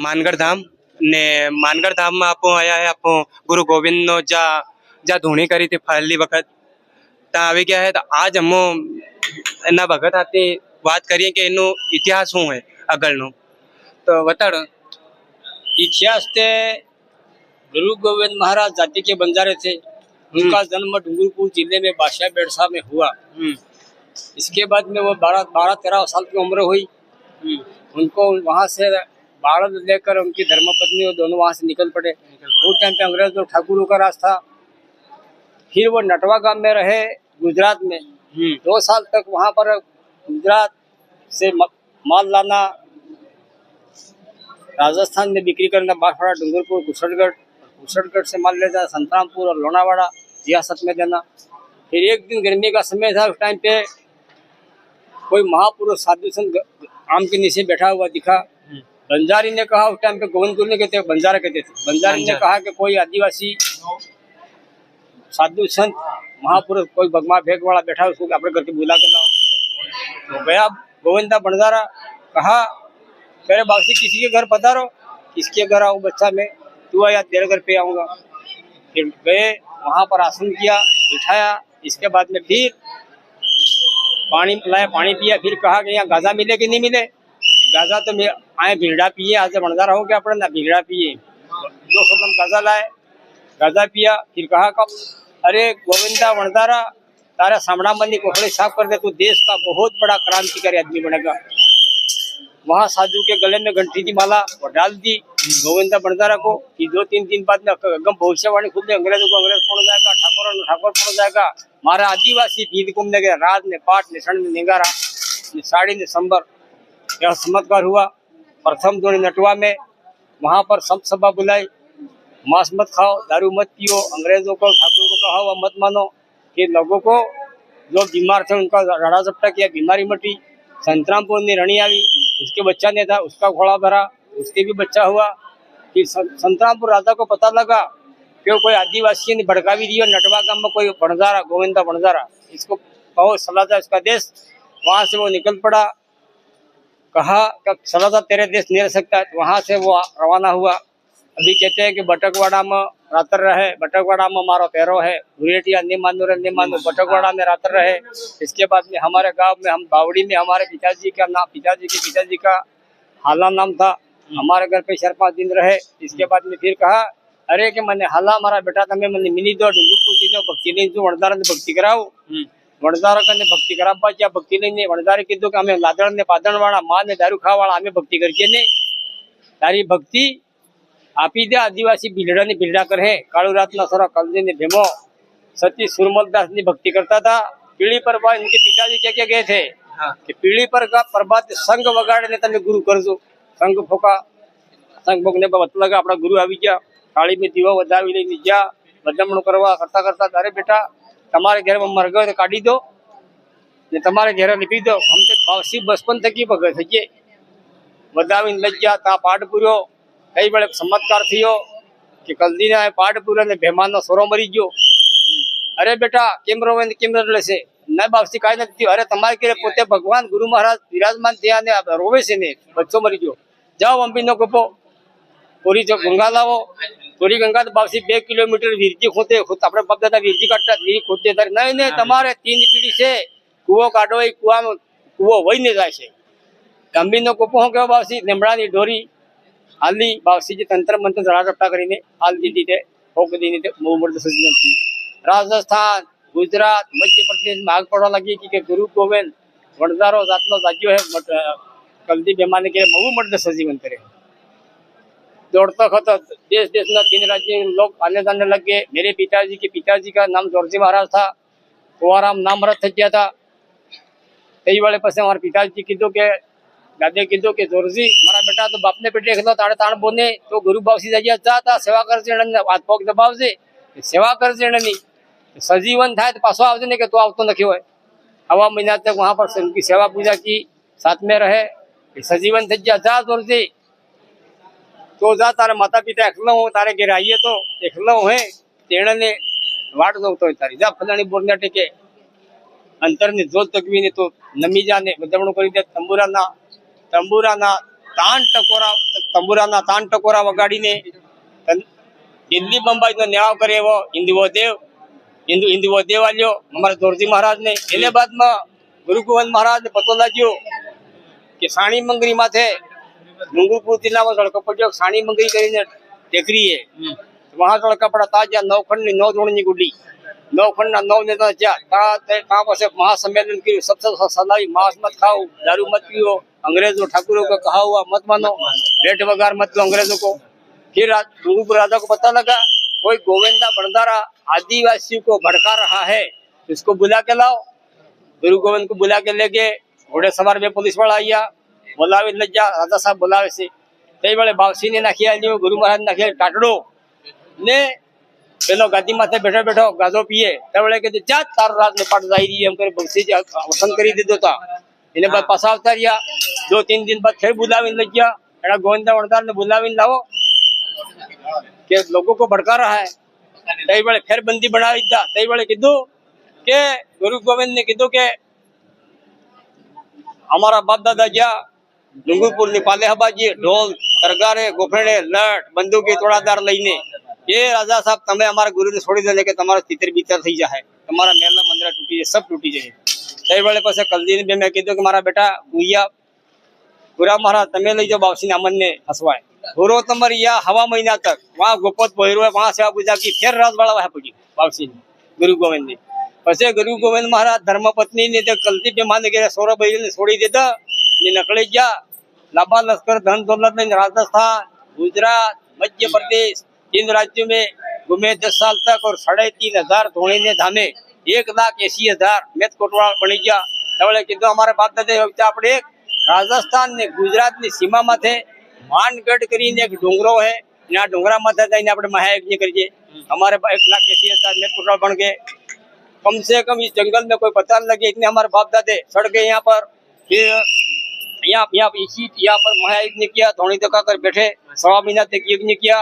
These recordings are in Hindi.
मानगढ़ धाम ने मानगढ़ धाम में आपो आया है आपो गुरु गोविंद नो जा जा धूणी करी थी पहली वक्त ता આવી ગયા है तो आज हम एना भगत हाथी बात करिए कि एनो इतिहास શું है આગળનો तो बताड़ो। इतिहास ते गुरु गोविंद महाराज जाति के बंजारे थे। उनका जन्म डूंगरपुर जिले में बादशाह बेड़सा में हुआ। इसके बाद में वो 12-13 साल की उम्र हुई। उनको वहाँ से बाढ़ लेकर उनकी धर्मपत्नी और दोनों वहाँ से निकल पड़े। उस टाइम पे अंग्रेज लोग ठाकुरों का राज था। फिर वो नटवा गांव में रहे गुजरात में 2 साल तक। वहाँ पर गुजरात से माल लाना, राजस्थान में बिक्री करना, बांसवाड़ा, डूंगरपुर, कुशलगढ़ से माल ले जाना, संतरामपुर और लोनावाड़ा रियासत में देना। फिर एक दिन गर्मी का समय था। उस टाइम पे कोई महापुरुष साधु संत आम के नीचे बैठा हुआ दिखा। बंजारी ने कहा, उस टाइम पे गोविंदपुर ने कहते बंजारा कहते थे। बंजारी ने कहा कि कोई आदिवासी साधु संत महापुरुष कोई भगवा भेग वाला बैठा, उसको अपने घर के बुला के लाओ। तो गया गोविंदा बंजारा, कहा मेरे बाबूजी किसी के घर पधारो। किसके घर आऊँ बच्चा मैं, तू आया तेरे घर पे आऊँगा। फिर गए, वहाँ पर आसन किया, बिठाया। इसके बाद में फिर पानी पिलाया, पानी पिया। फिर कहा कि यहाँ गाजा मिले कि नहीं मिले। गाजा तो मैं आए भीड़ा पिए, आज बंजारा हो गया अपने ना भीड़ा पिए। 2 कदम गाजा लाए, गाजा पिया। फिर कहा कब, अरे गोविंदा बंजारा तारा सामना मन की कोखड़ी साफ कर दे, तू देश का बहुत बड़ा क्रांतिकारी आदमी बनेगा। वहाँ साधु के गले में घंटी की माला और डाल दी गोविंदा बंजारा को कि 2-3 दिन बाद में एकदम भविष्यवाणी खुद ने अंग्रेजों को अंग्रेज पड़ जाएगा, ठाकुर ने ठाकुर पड़ जाएगा। हमारा आदिवासी भीड़ घूमने गया, रात में पाठ ने क्षण में निगारा ने साड़ी ने संबर। यह चमत्कार हुआ। प्रथम दो नटवा में वहाँ पर संत सभा बुलाई, मांस मत खाओ, दारू मत पियो, अंग्रेजों को ठाकुर को कहा हुआ मत मानो। कि लोगों को जो बीमार थे उनका रड़ा झपटा किया, बीमारी मटी। संतरामपुर ने रणी आई, उसके बच्चा ने था, उसका घोड़ा भरा, उसके भी बच्चा हुआ। फिर संतरामपुर राजा को पता लगा कि कोई आदिवासी ने भड़कावी दी और नटवा गांव में कोई बंजारा, गोविंदा बंजारा, इसको कहो सलाजा इसका देश। वहां से वो निकल पड़ा, कहा कि सलाजा तेरे देश नहीं रह सकता। वहां से वो रवाना हुआ। अभी कहते हैं कि बटकवाड़ा में रातर रहे, बटकवाड़ा में हमारा पैरो है, हुरेटिया नहीं मानो बटकवाड़ा में रातर रहे। इसके बाद में हमारे गांव में हम बावड़ी में हमारे पिताजी का नाम, पिताजी का हाला नाम था। हमारे घर पे 4-5 दिन रहे। इसके बाद में फिर कहा, अरे कि मैंने हाला हमारा बेटा था, मैं मिनी दो डूंगरपुर की दो भक्ति नहीं जो वणदारा ने भक्ति कराओ। वणदारा ने भक्ति करा क्या भक्ति नहीं, वणदारे कीधु कि हमें लादड़ ने पादण वाला, मां ने दारू खावा वाला, हमें भक्ति करके नहीं, तारी भक्ति आपी दे। आदिवासी भीलड़ा ने भीलड़ा कर है, कालू रात ना सोरा कलजी ने भेमो, सती सुरमल दास ने भक्ति करता था। पीढ़ी पर इनके पिताजी क्या गए थे कि पीढ़ी पर का प्रभात संग वगाड़ने तमे गुरु कर दो। संग फोका, संग भोगने पर बत लगा अपना गुरु આવી ગયા। थाली में दीवा वधावी लઈને ગયા, બદમણું કરવા કરતા अरे बेटा તમારે ઘરે મર ગયો તો કાઢી દો ને તમારે ઘરે લીપી દો। हम तो बावसी बचपन थकी भगत थके वधावीने लई ગયા। ता पाठ पूरो कई बड़े चमत्कार थियो कि कलदी ने पाठ पूरा ने बेमान नो सोरो मरी गयो। अरे बेटा केम रोवे ने केम रडले छे ना बावसी काई नथी। अरे तमारे के पोते भगवान गुरु महाराज विराजमान थया ने रोवे छे ने बच्चो मरी गयो। जाओ अंबी नो कपो पूरी जो गंगा लावो। पूरी गंगा तो बावसी 2 किलोमीटर वीरजी खोते अपने बाप दादा वीरजी काटता वीर खोदते नहीं नहीं तमारे 3 पीढ़ी से कुओ काढो, कुआ में कुओ वही ने जाए छे। अंबी नो कपो हो गयो बावसी नेमड़ा नी डोरी हाली बावसी जी तंत्र मंत्र जड़ा रपटा करीने हाल दीदी थे ठोक दीने थे मोमर्द सजीवन थी। राजस्थान, गुजरात, मध्य प्रदेश में आग पड़वा लगी कि गुरु गोविंद वणजारो जातलो जाग्यो है कलदी बेमाने के मऊ मर्द सजीवन करे। दौड़ता खता देश ना 3 राज्य लोग आने जाने लग गए। मेरे पिताजी का नाम जोरजी महाराज था। कुआराम नाम रथ गया था। कई वाले पास हमारे पिताजी कीधो के दादे कीधो के जोरजी मारा बेटा तो बाप ने पेटे खेलो ताड़े ताण बोने तो गुरु बावसी जाइया जाता सेवा कर जेण ने हाथ पग दबावजे सेवा कर जेण नी सजीवन थाय तो पाछो आवजे ने के तो आवतो नथी होय। हवा महीना तक वहां पर उनकी सेवा पूजा की, साथ में रहे, सजीवन थई गया। जा जोरजी तो जा तारे माता पिता एकलो हो तारे घरे आइए तो एकलो है तेण ने वाट जोतो तारी जा फलाणी बोरने टेके अंतर ने जोत तकवी ने तो नमी जाने बदमणो करी दे। तंबूरा ना तान टकोरा તંબુરાના તાન ટકોરા વગાડીને દિલ્હી બંબાઈનો ન્યાય કરે એવો હિન્દુઓ દેવ આલ્યો અમારા દોરજી મહારાજને. એને બાદમાં ગુરુ ગોવિંદ મહારાજને પતો લાગ્યો કે સાણી મંગરી માથે ડુંગરપુર જિલ્લામાં સડકો પડ્યો. સાણી મંગરી કરીને ટેકરી है वहां सड़का पड़ा ताजा 9 खंड 9 जोड़नी गुड्डी 9 खंड 9 नेता ता पासे महासम्मेलन की सबसे सलाही मांस मत खाओ, दारू मत पियो, अंग्रेजों ठाकुरों को कहा हुआ मत मानो, रेट वगार मत लो अंग्रेजों को. फिर डूंगरपुर राजा को पता लगा कोई गोविंदा बंडारा आदिवासियों को भड़का रहा है, इसको बुला के लाओ. गुरु गोविंद को बुला के ले गए. घोड़े सवार में पुलिस वाला आया, बोलावे लज्जा राजा साहब बोलावे से कई बड़े बावसी ने नाखिया लियो. गुरु महाराज नाखिया टाटड़ो ने पेलो गादी माथे बैठो बैठो गाजो पिए तबले के जा तारो रात में पट जाई रही हम करे बक्सी वसन करी दीदो था. इने बाद पासा अवतार या 2-3 दिन बाद फिर बुलावीन लग गया. एड़ा गोविंदा वणदार ने बुलावीन लाओ के लोगों को भड़का रहा है. कई बड़े फिर बंदी बना दिया. कई बड़े कीधु के गुरु गोविंद ने कीधु के हमारा बाप दादा गया डूंगरपुर निपाले हबाजी ढोल तरगारे गोफेड़े लट बंदूकी तोड़ादार लईने ये राजा साहब तमे हमारा गुरु ने छोड़ी देने के तुम्हारा तितर बीतर थी जाए, तुम्हारा मेला मंदिर टूटी जाए, सब टूटी जाए. कई बड़े पास कलदीन में मैं कीधु कि मारा बेटा गुइया गुरा महाराज तमे लई जाओ बावसी ने अमन ने हसवाए गुरु तमर या हवा महीना तक वहाँ गोपत बहिरो है वहां सेवा पूजा की. फिर रात बड़ा वह पड़ी बावसी ने गुरु गोविंद ने. पसे गुरु गोविंद महाराज धर्मपत्नी ने तो कलती पे मान के 16 बहिर ने छोड़ी देता ने नकले गया. लाबा लश्कर धन दौलत में राजस्थान गुजरात मध्य प्रदेश 3 राज्यों में घूमे 10 साल तक और 3,500 धोनी ने धामे 1,80,000 मेत कोटवाल बनी गया. तबले कीधु हमारे बाप दादे अपने राजस्थान ने गुजरात ની સીમા માથે માનગઢ કરીને એક ડુંગરો है यहाँ डोंगरा माथे जाइने આપણે महायज्ञ करिए. हमारे 1,80,000 मेत कोटवाल बन गए. कम से कम इस जंगल में कोई पता न लगे इतने हमारे बाप दादे सड़ गए यहाँ पर. फिर यहाँ पर महायज्ञ किया. धोनी दका कर बैठे 1.5 महीना तक यज्ञ किया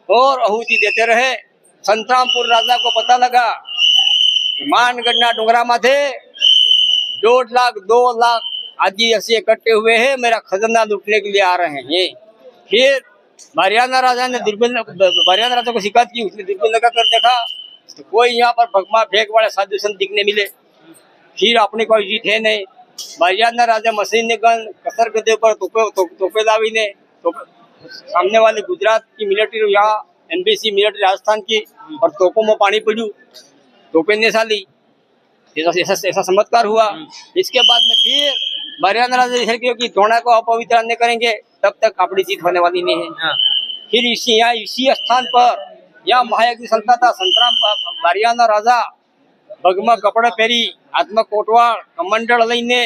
और आहुति देते रहे. संतरामपुर राजा को पता लगा मानगढ़ डोंगरा माथे 1.5 लाख 2 लाख आदिवासी इकट्ठे हुए हैं, मेरा खजाना लूटने के लिए आ रहे हैं. फिर हरियाणा राजा ने हरियाणा राजा को शिकायत की. उसने दूरबीन लगा कर देखा तो कोई यहाँ पर भगमा फेंक वाले साधु संत दिखने मिले. फिर अपनी कोई जीत है नहीं. हरियाणा राजा मशीन ने गन कसर गदे पर तोपे लावी ने सामने वाले गुजरात की मिलिट्री यहाँ एनबीसी मिलिट्री राजस्थान की और तोपों में पानी पड़ू तोपे ने साली ऐसा चमत्कार हुआ. इसके बाद में फिर हरियाणा राजा कि धोना को अपवित्र नहीं करेंगे तब तक अपनी जीत होने वाली नहीं है. फिर इसी स्थान पर यहाँ महायज्ञ संता था संतराम हरियाणा राजा भगमा कपड़े पहरी हाथ कोटवाड़ कमंडल लईने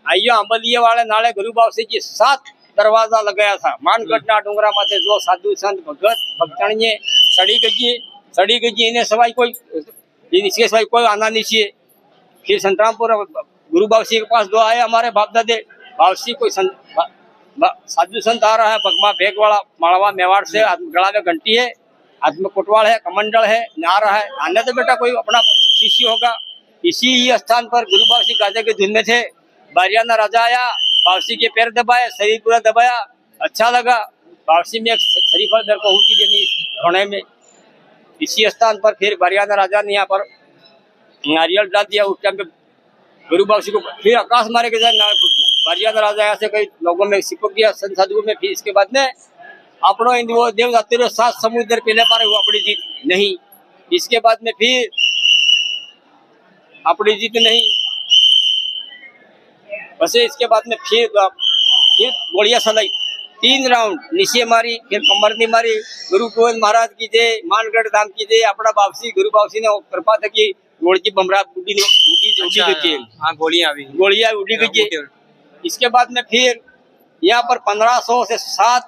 आइयो अंबलिया वाले नाले गुरु बावसी की 7 दरवाजा लगाया था. मानगढ़ डोंगरा माथे जो साधु संत भगत भक्तणिये सड़ी गई इन्हें सवाई कोई इसके सवाई कोई आना नहीं चाहिए. फिर संतरामपुर गुरु बावसी के पास 2 आए हमारे बाप दादे. बावसी कोई साधु संत आ रहा है भगमा भेग वाला मालवा मेवाड़ से गला में घंटी है हाथ में कोटवाड़ है कमंडल है आ रहा है. आने तो बेटा कोई अपना शिष्य होगा. इसी स्थान पर गुरु बावसी गाजे के धुन में थे. हरियाणा राजा आया बावसी के पैर दबाए शरीर पूरा दबाया. अच्छा लगा. बावसी में एक शरीफा दर को हुई देनी होने में. इसी स्थान पर फिर हरियाणा राजा ने यहाँ पर नारियल डाल दिया. उस टाइम पे गुरु बावसी को फिर आकाश मारे के जाए नार फूटी. हरियाणा राजा ऐसे कई लोगों में सिपक गया संसाधुओं में. फिर इसके बाद में अपनो हिंदुओ देव जाते 7 समुद्र पहले पार हुआ अपनी जीत नहीं. इसके बाद में फिर अपनी जीत नहीं वैसे. इसके बाद में फिर गोलियां चलाई 3 राउंड नीचे मारी फिर कमरनी मारी. गुरु गोविंद महाराज की जय मानगढ़ धाम की जय. अपना बावसी गुरु बावसी ने कृपा थी कि गोली की बमरा उड़ी गई. हाँ गोलियां उड़ी गई. इसके बाद में फिर यहाँ पर 1500 से 7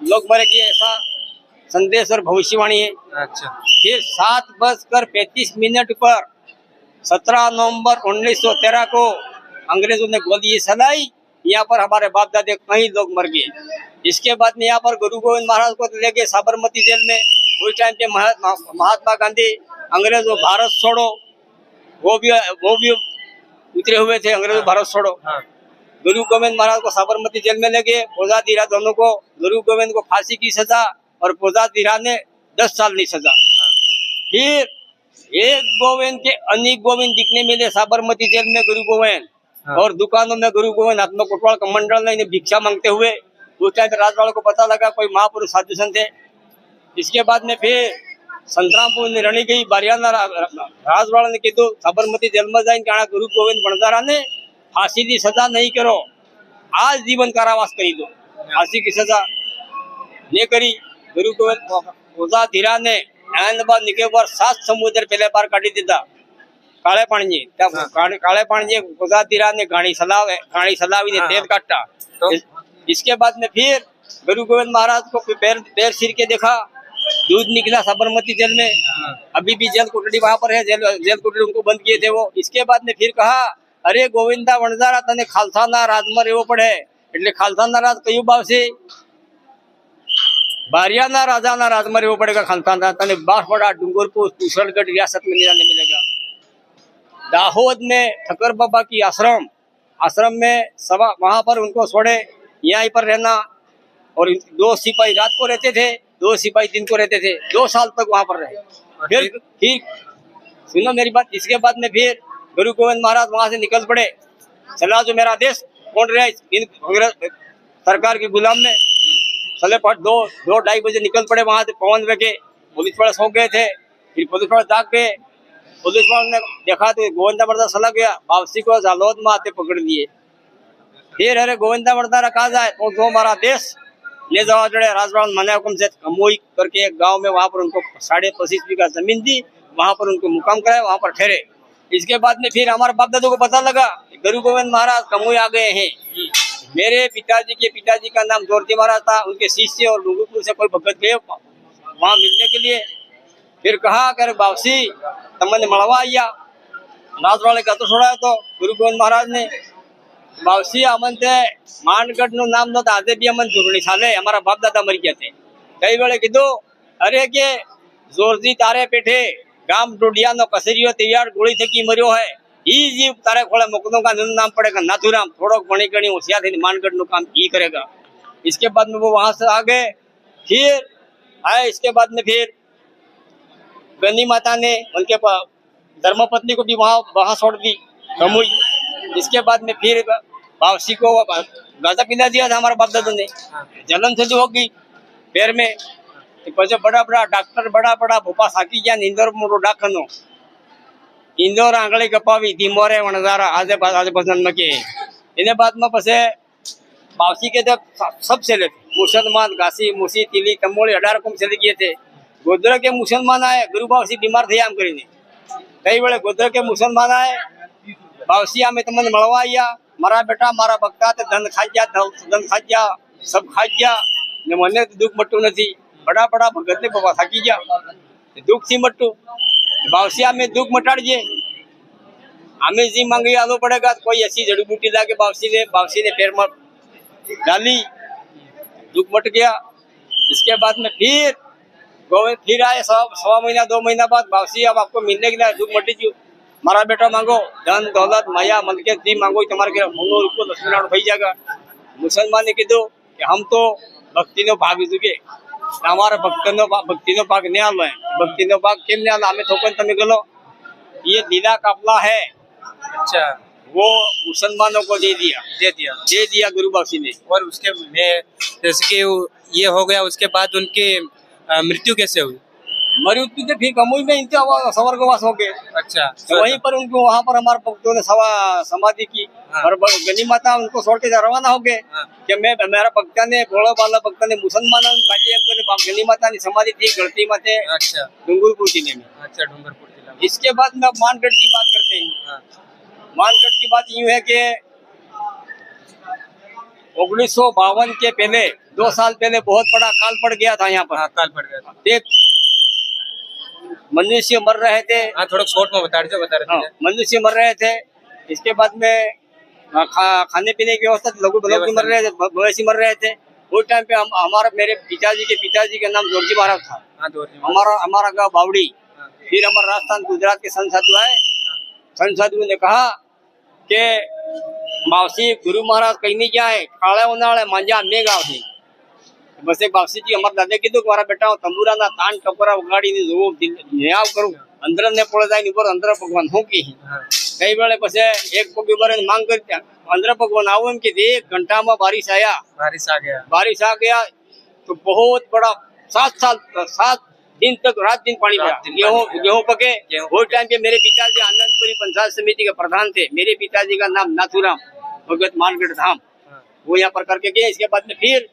लोग मरे गए ऐसा संदेश और भविष्यवाणी है. अच्छा. फिर 7:35 पर 17 नवंबर 1913 को अंग्रेजों ने गोली चलाई. यहाँ पर हमारे बाप दादे कई लोग मर गए. इसके बाद में यहाँ पर गुरु गोविंद महाराज को ले गए साबरमती जेल में. उस टाइम पे महात्मा गांधी अंग्रेजों भारत छोड़ो वो भी उतरे हुए थे. अंग्रेजों भारत छोड़ो. गुरु गोविंद महाराज को साबरमती जेल में ले गए, पोजा धीरा दोनों को, गुरु गोविंद को फांसी की सजा और पोजा धीरा ने 10 साल की सजा। फिर एक गोविंद के अनेक गोविंद दिखने मिले साबरमती जेल में गुरु गोविंद, और दुकानों में गुरु गोविंद हाथ में कोटवाल कमंडल ने इन्हें भिक्षा मांगते हुए। उस टाइम राजवाड़ों को पता लगा कोई महापुरुष साधु संत थे। इसके बाद में फिर संतरामपुर ने रणी गई बारियाना राजवाड़ा ने कीधु साबरमती जेल में जाइन कारण गुरु गोविंद बणजारा ने फांसी की सजा नहीं करो, आज जीवन कारावास करी दो, फांसी की सजा नहीं करी। गुरु गोविंद पोजा धीरा ने अहमदाबाद निकेबार 7 समुद्र पहले पार काटी दीधा काले पाणी। काले पाणी पोजा धीरा ने घाणी सलावी ने तेल काटा। इसके बाद में फिर गुरु गोविंद महाराज को पैर सिर के देखा, दूध निकला साबरमती जेल में। अभी भी जेल कोठड़ी वहां पर है, जेल कोठड़ी उनको बंद किए थे वो। इसके बाद में फिर कहा, अरे गोविंदा वणजारा तने खालसाना राजमा रेवो पड़े, એટલે ખાલસાના રાજ કયું ભાવશે? बारियाना राजाना राजमा रेवो पड़ेगा खालसाना, तने बांसवाड़ा डूंगरपुर कुशलगढ़ रियासत में नहीं मिलेगा। दाहोद में ठक्कर बाबा की आश्रम में सभा, वहां पर उनको छोड़े, यहीं पर रहना। और 2 सिपाही रात को रहते थे, 2 सिपाही दिन को रहते थे, 2 साल तक वहां पर रहे। फिर सुनो मेरी बात, इसके बाद में फिर गुरु गोविंद महाराज वहां से निकल पड़े, चला जो मेरा देश कौन रहे इन सरकार के गुलाम में। चले पट 2-2:30 बजे निकल पड़े वहां से पवन के। पुलिस वाले सो गए थे, फिर पुलिस वाले जाग गए। पुलिस वाले ने देखा तो गोविंदा बरदारा चला गया, वापसी को जालोद में आते पकड़ लिए। फिर अरे गोविंदा बरदारा कहा जाए तो जो हमारा देश ले जाओ जड़े राजवाड़ा मने हुक्म से कमोई करके एक गांव में, वहां पर उनको 25.5 बीघा जमीन दी, वहां पर उनको मुकाम कराया, वहां पर ठहरे। इसके बाद में फिर हमारे बाप दादों को पता लगा गुरु गोविंद महाराज कमोई आ गए हैं। मेरे पिताजी का नाम जोरती महाराज था, उनके शिष्य और डूंगरपुर से कोई भगत गए वहां मिलने के लिए। फिर कहा कर बावसी तमने मलवा आया, राजवाड़े का तो छोड़ा तो गुरु गोविंद महाराज ने बावसी अमन थे मानगढ़ नु नाम नो आजे भी अमन जुगणी साले हमारा बाप दादा मरी गया थे। कई वेले कीधु, अरे के जोरजी तारे पेठे गाम डोडिया नो कसरियो तैयार गोली थकी मरियो है, ई जीव तारे खोले मुकदों का नाम पड़ेगा नाथुराम, थोड़ो घणी घणी होशियार थी मानगढ़ नु काम ही करेगा। इसके बाद में वो वहां से आ गए। फिर आए, इसके बाद में फिर गनी माता ने उनके धर्मपत्नी को भी वहां छोड़ दी कमुई। इसके बाद में फिर बावसी को गाजा पिला दिया था हमारे बाप दादा ने, जलन से जो होगी पैर में। बड़ा बड़ा डॉक्टर बड़ा भोपा साकी गया इंदौर मोटो डाकनो इंदौर आंगली कपावी धीमोरे वणजारा आजे पसंद में के। इन्हें बाद में पसे बावसी के जब सब चले थे, मुसलमान घासी मुसी तिली तमोली 18 को चले गए थे। गोदरा के मुसलमान आए, गुरु बावसी बीमार थे आम करीने। कई वेले गोदरा के मुसलमान आए, बावसी में तमने मळवा आया, मारा बेटा मारा भक्ता ते धन खा गया सब खा गया ने मने दुख मटू नहीं। बड़ा भगत ने बाबा थाकी गया, दुख थी मटू बावसिया में दुख मटाड़िए। हमें जी मांगी आलो पड़ेगा, कोई ऐसी जड़ी बूटी ला के बावसी ने पैर में डाली, दुख मट गया। इसके बाद में फिर गोविंद फिर आए, 1.25 महीना 2 महीना बाद बावसी अब आपको मिलने के लिए दुख मटी जी, मारा बेटा मांगो धन दौलत माया मलकियत जी मांगो तुम्हारे के होनो रुपये लक्ष्मीनारायण भाई जाएगा। मुसलमान ने कीधु कि हम तो भक्ति नो भाग चुके, हमारा भक्ति नो भाग नहीं आलो है, भक्ति नो भाग केम नहीं आलो हमें थोकन तमे गलो। ये लीला काफला है, अच्छा, वो मुसलमानों को दे दिया गुरु बावसी ने। और उसके में जैसे कि ये हो गया, उसके बाद उनकी मृत्यु कैसे हुई? मृत्यु तो फिर कमुई में इनके स्वर्गवास हो गए। अच्छा, तो वहीं पर उनको वहां पर हमारे भक्तों ने समाधि की। हाँ। और गनी माता उनको छोड़ के रवाना हो गए। हाँ। कि मैं मेरा भक्ता ने भोला बाला भक्ता ने मुसलमान गनी माता ने समाधि थी गलती माते। अच्छा, डूंगरपुर जिले में। अच्छा, डूंगरपुर जिला में। इसके बाद में मानगढ़ की बात करते हैं। हाँ। मानगढ़ की बात यूं है कि 1952 के पहले 2 साल पहले बहुत बड़ा काल पड़ गया था यहाँ पर। हाँ, काल पड़ गया था। मनुष्य मर रहे थे। हाँ, थोड़ा शॉर्ट में बता रहे थे। मनुष्य मर रहे थे। इसके बाद में खाने पीने की व्यवस्था, लघु बलोग मर रहे थे, मवेशी मर रहे थे। उस टाइम पे मेरे पिताजी का नाम जोरजी महाराज था। हाँ, हमारा गाँव बावड़ी। हाँ। फिर हमारा राजस्थान गुजरात के संत साधु आए। संत साधु ने कहा કે બાવસી ગુરુ મહારાજ કહીને ગયા હે કાળે ઉનાળે માંજા અમે ગાવ છે બસ એક બાવસીજી અમારા દાદે કીધું કે મારા બેટા હું તંબુરાના તાન ટપરા વગાડીને જોઉં ન્યાવ કરું અંદર ને પડે જાય ઉપર અંદર ભગવાન હું કી કઈ વેળે પછી એક પગ ઉપર માંગ કરી ત્યાં અંદર भगवान आओ एम कि 1 घंटा में बारिश आ गया तो बहुत बड़ा 7 दिन तक रात दिन पानी पड़ा गेहूं पके वो टाइम पे मेरे पिताजी आनंदपुरी पंचायत समिति के प्रधान थे मेरे पिताजी का नाम नाथुराम भगत मानगढ़ धाम वो यहाँ पर करके गए इसके बाद में फिर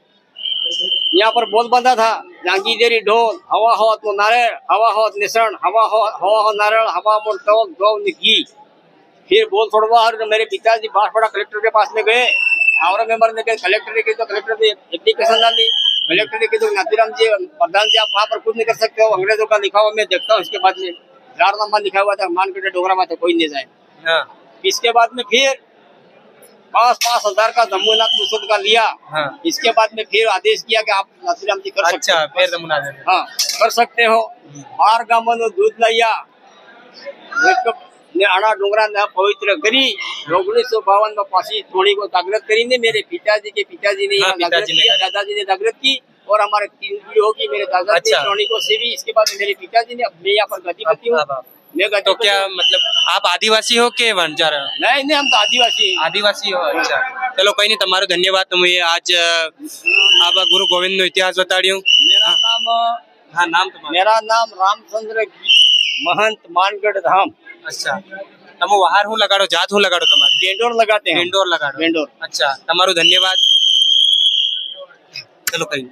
यहाँ पर बोल बंधा था जांगी देरी ढोल हवा हो तो नारियल हवा हो निसरण हवा हो नारियल हवा मोर तवक दो घी फिर बोल छोड़वा और मेरे पिताजी बांसवाड़ा कलेक्टर के पास में गए और मेंबर ने कहा कलेक्टर ने कहा तो कलेक्टर ने एप्लीकेशन डाली कलेक्टर ने कहा नाथुराम जी प्रधान जी आप वहाँ पर कुछ नहीं कर सकते हो अंग्रेजों का लिखा हुआ मैं देखता हूँ इसके बाद में रारनामा लिखा हुआ था मानगढ़ डोगरा में तो कोई नहीं जाए इसके बाद में फिर 5,000 का जमुनाथ मुसद का लिया इसके बाद में फिर आदेश किया कि आप नाथुराम जी कर सकते हो फिर हाँ कर सकते हो 12 गांव दूध लिया ने आना डोंगरा ने पवित्र करी 1952 में पासी थोड़ी को जागृत करी ने मेरे पिताजी के पिताजी ने दादाजी ने जागृत की और हमारे 3 पीढ़ी होगी मेरे दादाजी ने थोड़ी को सेवी इसके बाद मेरे पिताजी ने मैं यहाँ पर गतिपति हूँ मैं तो क्या मतलब आप आदिवासी हो के वंजार नहीं हम तो आदिवासी हो अच्छा चलो कोई नहीं તમારો ધન્યવાદ તમે આજ આ ગુરુ ગોવિંદ નો ઇતિહાસ બતાડ્યો मेरा नाम रामचंद्र महंत मानगढ़ धाम अच्छा તમે વહાર હું લગાડો જાત હું લગાડો તમારે गेंडोर लगाते हैं गेंडोर લગાડો गेंडोर अच्छा તમારો ધન્યવાદ ચલો કઈ